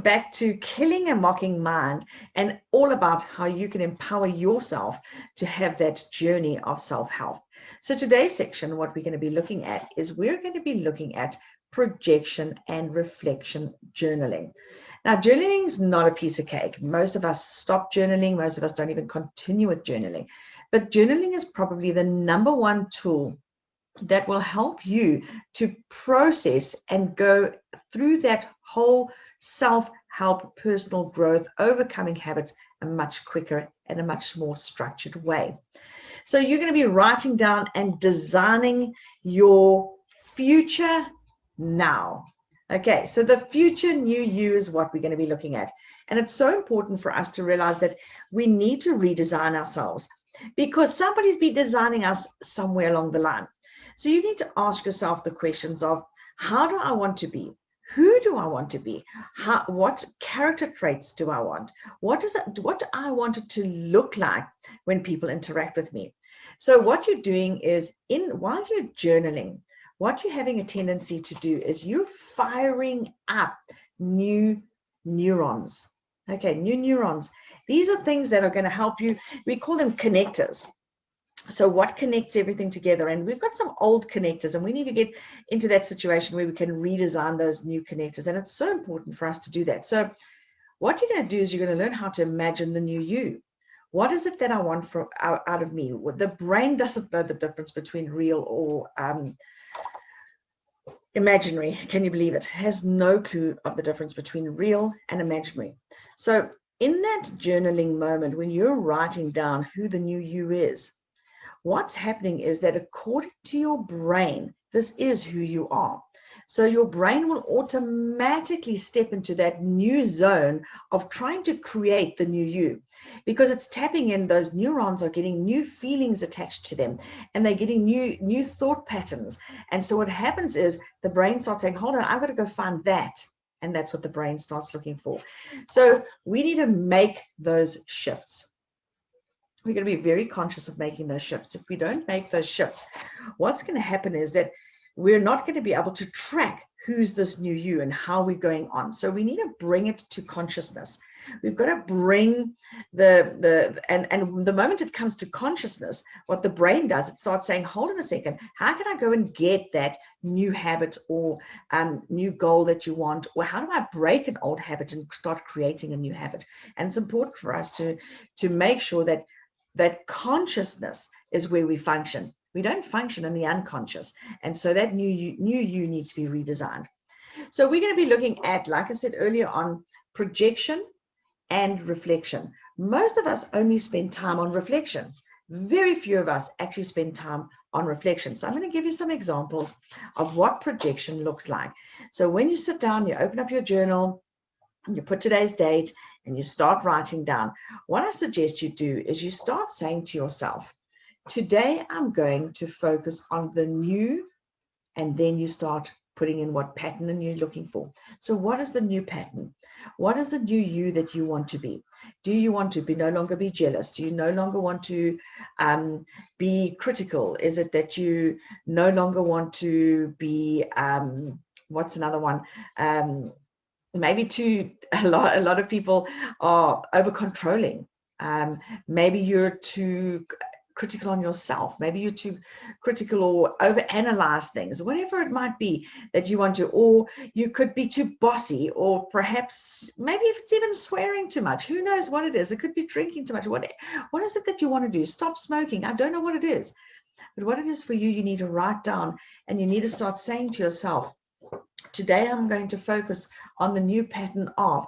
welcome back to Killing a Mocking Mind, and all about how you can empower yourself to have that journey of self-help. So today's section, what we're going to be looking at is we're going to be looking at projection and reflection journaling. Now, journaling is not a piece of cake. Most of us stop journaling. Most of us don't even continue with journaling. But journaling is probably the number one tool that will help you to process and go through that whole self-help, personal growth, overcoming habits a much quicker and a much more structured way. So you're going to be writing down and designing your future now. Okay, so the future new you is what we're going to be looking at. And it's so important for us to realize that we need to redesign ourselves because somebody's been designing us somewhere along the line. So you need to ask yourself the questions of, how do I want to be? Who do I want to be? What character traits do I want? What do I want it to look like when people interact with me? So what you're doing is, while you're journaling, what you're having a tendency to do is you're firing up new neurons. Okay, new neurons. These are things that are going to help you. We call them connectors. So what connects everything together? And we've got some old connectors, and we need to get into that situation where we can redesign those new connectors. And it's so important for us to do that. So what you're going to do is you're going to learn how to imagine the new you. What is it that I want out of me? The brain doesn't know the difference between real or imaginary. Can you believe it? It has no clue of the difference between real and imaginary. So in that journaling moment, when you're writing down who the new you is, what's happening is that according to your brain, this is who you are. So your brain will automatically step into that new zone of trying to create the new you, because it's tapping in. Those neurons are getting new feelings attached to them, and they're getting new thought patterns. And so what happens is the brain starts saying, hold on, I've got to go find that. And that's what the brain starts looking for. So we need to make those shifts. We're going to be very conscious of making those shifts. If we don't make those shifts, what's going to happen is that we're not going to be able to track who's this new you and how we're going on. So we need to bring it to consciousness. We've got to bring and the moment it comes to consciousness, what the brain does, it starts saying, hold on a second, how can I go and get that new habit or new goal that you want? Or how do I break an old habit and start creating a new habit? And it's important for us to make sure that consciousness is where we function. We don't function in the unconscious. And so that new you needs to be redesigned. So we're going to be looking at, like I said earlier on, projection and reflection. Most of us only spend time on reflection. Very few of us actually spend time on reflection. So I'm going to give you some examples of what projection looks like. So when you sit down, you open up your journal, and you put today's date, and you start writing down, what I suggest you do is you start saying to yourself, today I'm going to focus on the new, and then you start putting in what pattern you're looking for. So what is the new pattern? What is the new you that you want to be? Do you want to no longer be jealous? Do you no longer want to be critical? Is it that you no longer want to be, what's another one? Maybe a lot of people are over controlling. Maybe you're too critical on yourself. Maybe you're too critical or overanalyze things, whatever it might be that you want to, or you could be too bossy, or perhaps maybe if it's even swearing too much, who knows what it is. It could be drinking too much. What is it that you want to do? Stop smoking. I don't know what it is, but what it is for you, you need to write down, and you need to start saying to yourself, today I'm going to focus on the new pattern of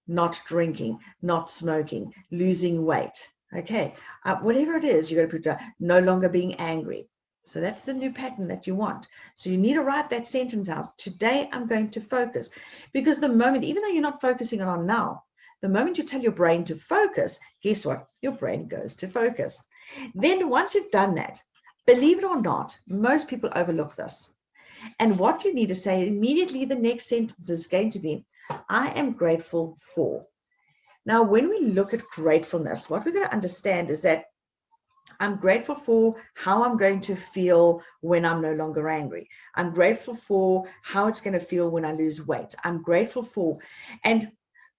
not drinking, not smoking, losing weight. Okay, whatever it is, you're going to put down, no longer being angry. So that's the new pattern that you want. So you need to write that sentence out. Today I'm going to focus. Because the moment, even though you're not focusing on now, the moment you tell your brain to focus, guess what? Your brain goes to focus. Then once you've done that, believe it or not, most people overlook this. And what you need to say immediately, the next sentence is going to be, I am grateful for. Now, when we look at gratefulness, what we're going to understand is that I'm grateful for how I'm going to feel when I'm no longer angry. I'm grateful for how it's going to feel when I lose weight. I'm grateful for, and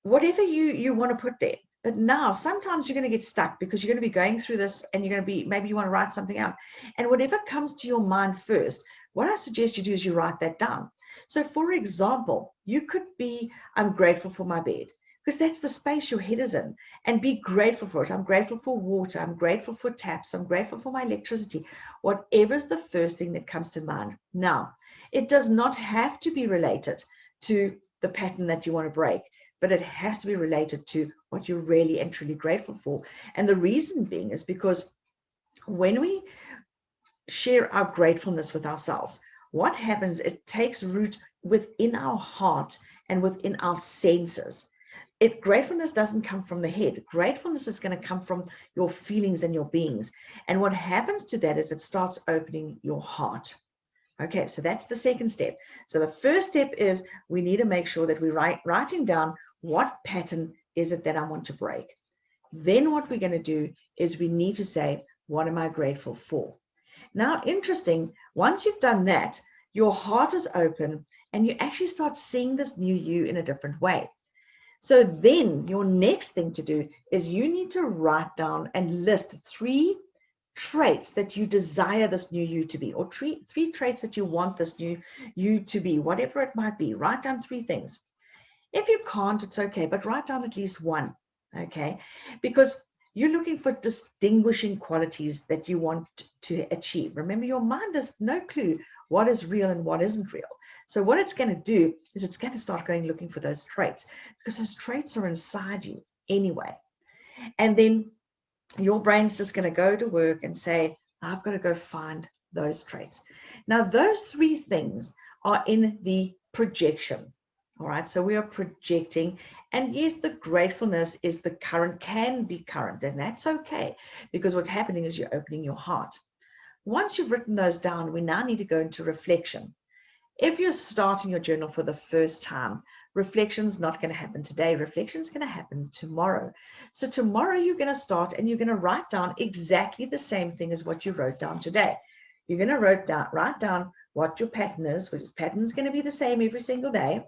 whatever you want to put there. But now sometimes you're going to get stuck because you're going to be going through this and you're going to be, maybe you want to write something out. And whatever comes to your mind first, what I suggest you do is you write that down. So for example, you could be, I'm grateful for my bed, because that's the space your head is in, and be grateful for it. I'm grateful for water. I'm grateful for taps. I'm grateful for my electricity. Whatever's the first thing that comes to mind. Now, it does not have to be related to the pattern that you want to break, but it has to be related to what you're really and truly grateful for. And the reason being is because when we share our gratefulness with ourselves, what happens is it takes root within our heart and within our senses. Gratefulness doesn't come from the head. Gratefulness is going to come from your feelings and your beings. And what happens to that is it starts opening your heart. Okay, so that's the second step. So the first step is we need to make sure that we're writing down what pattern is it that I want to break. Then what we're going to do is we need to say, what am I grateful for? Now, interesting, once you've done that, your heart is open and you actually start seeing this new you in a different way. So then your next thing to do is you need to write down and list 3 traits that you desire this new you to be, or three traits that you want this new you to be, whatever it might be. Write down 3 things. If you can't, it's okay, but write down at least 1, okay? Because you're looking for distinguishing qualities that you want to achieve. Remember, your mind has no clue what is real and what isn't real. So what it's going to do is it's going to start going looking for those traits, because those traits are inside you anyway. And then your brain's just going to go to work and say, I've got to go find those traits. Now, those 3 things are in the projection. All right, so we are projecting, and yes, the gratefulness is the current, can be current, and that's okay, because what's happening is you're opening your heart. Once you've written those down, we now need to go into reflection. If you're starting your journal for the first time, reflection's not going to happen today. Reflection's going to happen tomorrow. So tomorrow you're going to start and you're going to write down exactly the same thing as what you wrote down today. You're going to write down what your pattern is, which pattern is going to be the same every single day.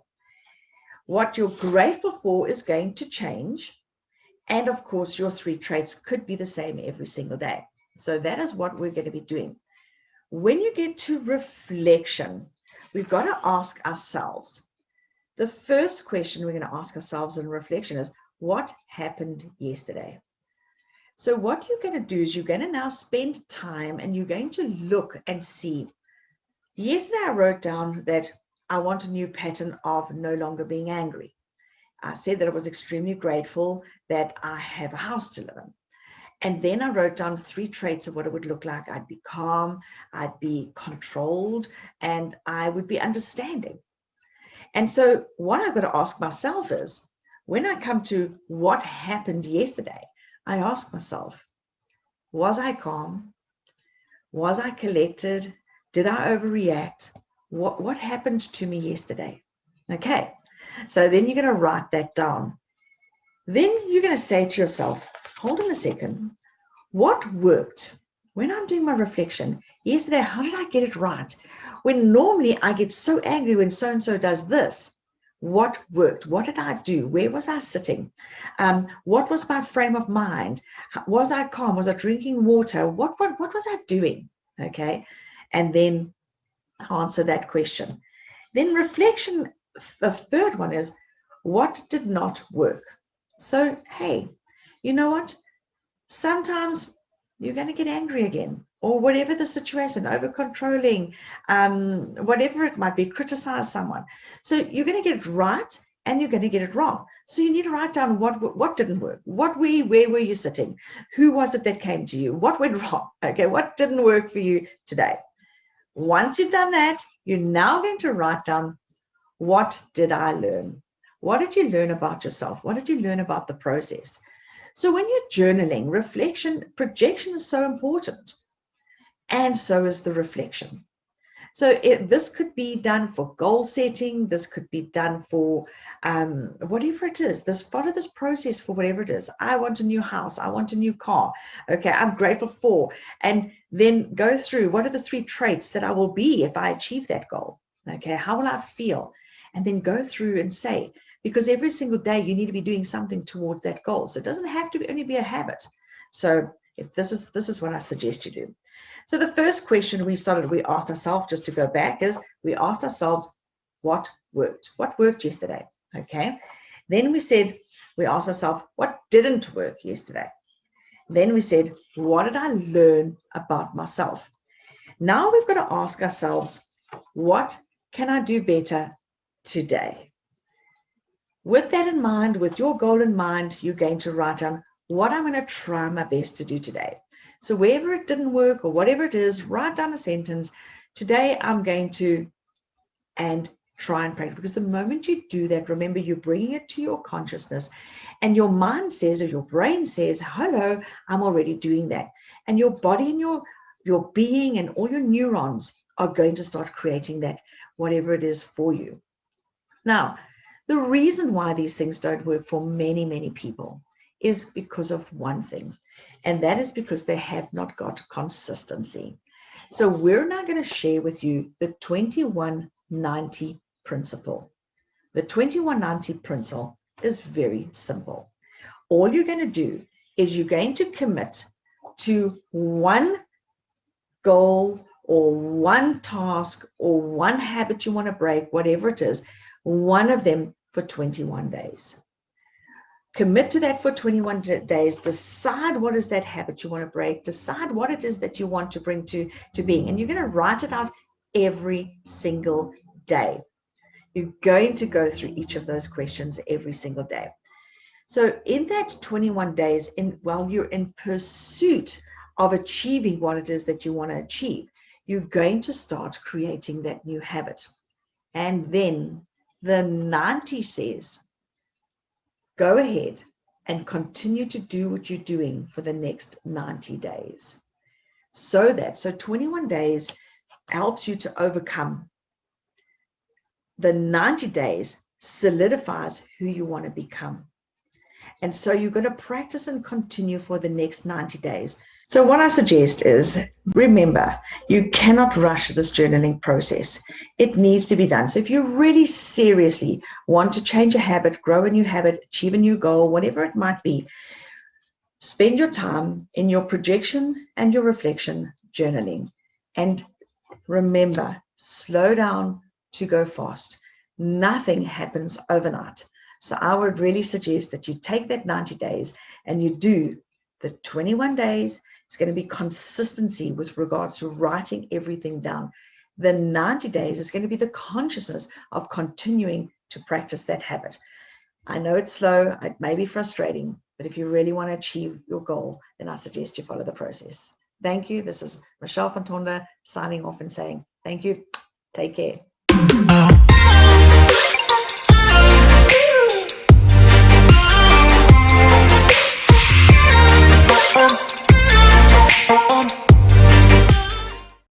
What you're grateful for is going to change. And of course, your 3 traits could be the same every single day. So that is what we're going to be doing. When you get to reflection, we've got to ask ourselves, the first question we're going to ask ourselves in reflection is, what happened yesterday? So what you're going to do is you're going to now spend time and you're going to look and see. Yesterday, I wrote down that I want a new pattern of no longer being angry. I said that I was extremely grateful that I have a house to live in. And then I wrote down 3 traits of what it would look like. I'd be calm, I'd be controlled, and I would be understanding. And so what I've got to ask myself is, when I come to what happened yesterday, I ask myself, was I calm? Was I collected? Did I overreact? What happened to me yesterday? Okay, so then you're going to write that down. Then you're going to say to yourself, hold on a second, what worked? When I'm doing my reflection, yesterday, how did I get it right? When normally I get so angry when so-and-so does this, what worked? What did I do? Where was I sitting? What was my frame of mind? Was I calm? Was I drinking water? What was I doing? Okay, and then answer that question. Then reflection, the third one is, what did not work? So, hey, you know what? Sometimes you're going to get angry again, or whatever the situation, over controlling, whatever it might be, criticize someone. So you're going to get it right and you're going to get it wrong. So you need to write down what didn't work. Where were you sitting? Who was it that came to you? What went wrong? Okay, what didn't work for you today? Once you've done that, you're now going to write down, what did I learn? What did you learn about yourself? What did you learn about the process? So when you're journaling, reflection, projection is so important, and so is the reflection. So this could be done for goal setting. This could be done for whatever it is. Follow this process for whatever it is. I want a new house. I want a new car. Okay, I'm grateful for. And then go through, what are the 3 traits that I will be if I achieve that goal? Okay, how will I feel? And then go through and say, because every single day you need to be doing something towards that goal. So it doesn't have to only be a habit. So if this is what I suggest you do. So the first question we asked ourselves, just to go back, is we asked ourselves, what worked? What worked yesterday? Okay. Then we asked ourselves, what didn't work yesterday? Then we said, what did I learn about myself? Now we've got to ask ourselves, what can I do better today? With that in mind, with your goal in mind, you're going to write down what I'm going to try my best to do today. So wherever it didn't work or whatever it is, write down a sentence. Today I'm going to, and try and practice. Because the moment you do that, remember, you're bringing it to your consciousness, and your mind says, or your brain says, hello, I'm already doing that. And your body and your being and all your neurons are going to start creating that, whatever it is for you. Now, the reason why these things don't work for many, many people is because of one thing, and that is because they have not got consistency. So we're now going to share with you the 2190 principle. The 2190 principle is very simple. All you're going to do is you're going to commit to one goal or one task or one habit you want to break, whatever it is, one of them for 21 days. Commit to that for 21 days. Decide what is that habit you want to break. Decide what it is that you want to bring to being. And you're going to write it out every single day. You're going to go through each of those questions every single day. So in that 21 days, while you're in pursuit of achieving what it is that you want to achieve, you're going to start creating that new habit. And then the 90 says, go ahead and continue to do what you're doing for the next 90 days. So 21 days helps you to overcome. The 90 days solidifies who you want to become. And so you're going to practice and continue for the next 90 days. So what I suggest is, remember, you cannot rush this journaling process. It needs to be done. So if you really seriously want to change a habit, grow a new habit, achieve a new goal, whatever it might be, spend your time in your projection and your reflection journaling. And remember, slow down to go fast. Nothing happens overnight. So I would really suggest that you take that 90 days and you do the 21 days. It's going to be consistency with regards to writing everything down. The 90 days is going to be the consciousness of continuing to practice that habit. I know it's slow, it may be frustrating, but if you really want to achieve your goal, then I suggest you follow the process. Thank you. This is Michelle van Tonder signing off and saying thank you. Take care.